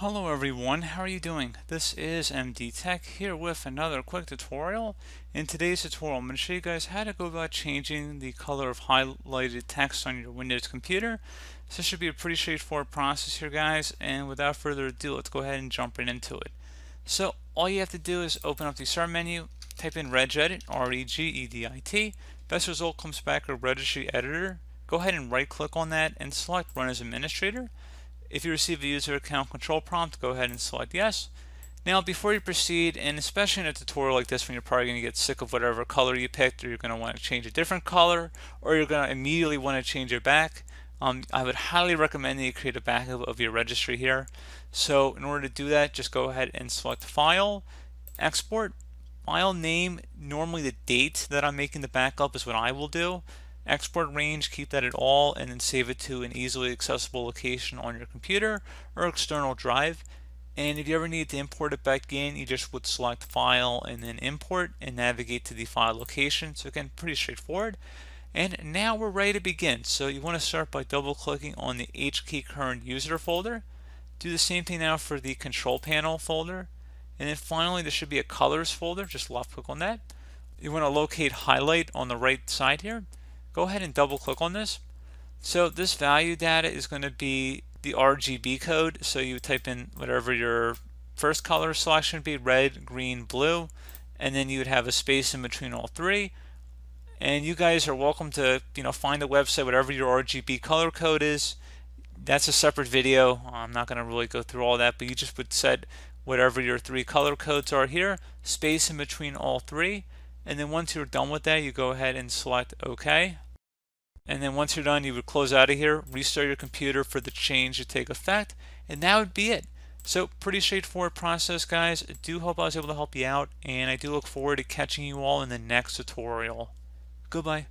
Hello everyone, how are you doing? This is MD Tech here with another quick tutorial. In today's tutorial, I'm going to show you guys how to go about changing the color of highlighted text on your Windows computer. So this should be a pretty straightforward process here, guys, and without further ado, let's go ahead and jump right into it. So all you have to do is open up the Start menu, type in Regedit, R-E-G-E-D-I-T. Best result comes back a Registry Editor. Go ahead and right click on that and select Run as Administrator. If you receive a user account control prompt, go ahead and select yes. Now, before you proceed, and especially in a tutorial like this when you're probably going to get sick of whatever color you picked, or you're going to want to change a different color, or you're going to immediately want to change it back, I would highly recommend that you create a backup of your registry here. So in order to do that, just go ahead and select File, Export, File name. Normally the date that I'm making the backup is what I will do. Export range, keep that at all, and then save it to an easily accessible location on your computer or external drive. And if you ever need to import it back in, you just would select File and then Import and navigate to the file location. So again, pretty straightforward. And now we're ready to begin. So you want to start by double clicking on the HKey current user folder. Do the same thing now for the control panel folder. And then finally there should be a colors folder. Just left click on that. You want to locate highlight on the right side here. Go ahead and double click on this. So this value data is going to be the RGB code. So you type in whatever your first color selection would be, red, green, blue, and then you would have a space in between all three. And you guys are welcome to find the website, whatever your RGB color code is. That's a separate video. I'm not going to really go through all that, but you just would set whatever your three color codes are here, space in between all three. And then once you're done with that, you go ahead and select OK. And then once you're done, you would close out of here, restart your computer for the change to take effect, and that would be it. So pretty straightforward process, guys. I do hope I was able to help you out, and I do look forward to catching you all in the next tutorial. Goodbye.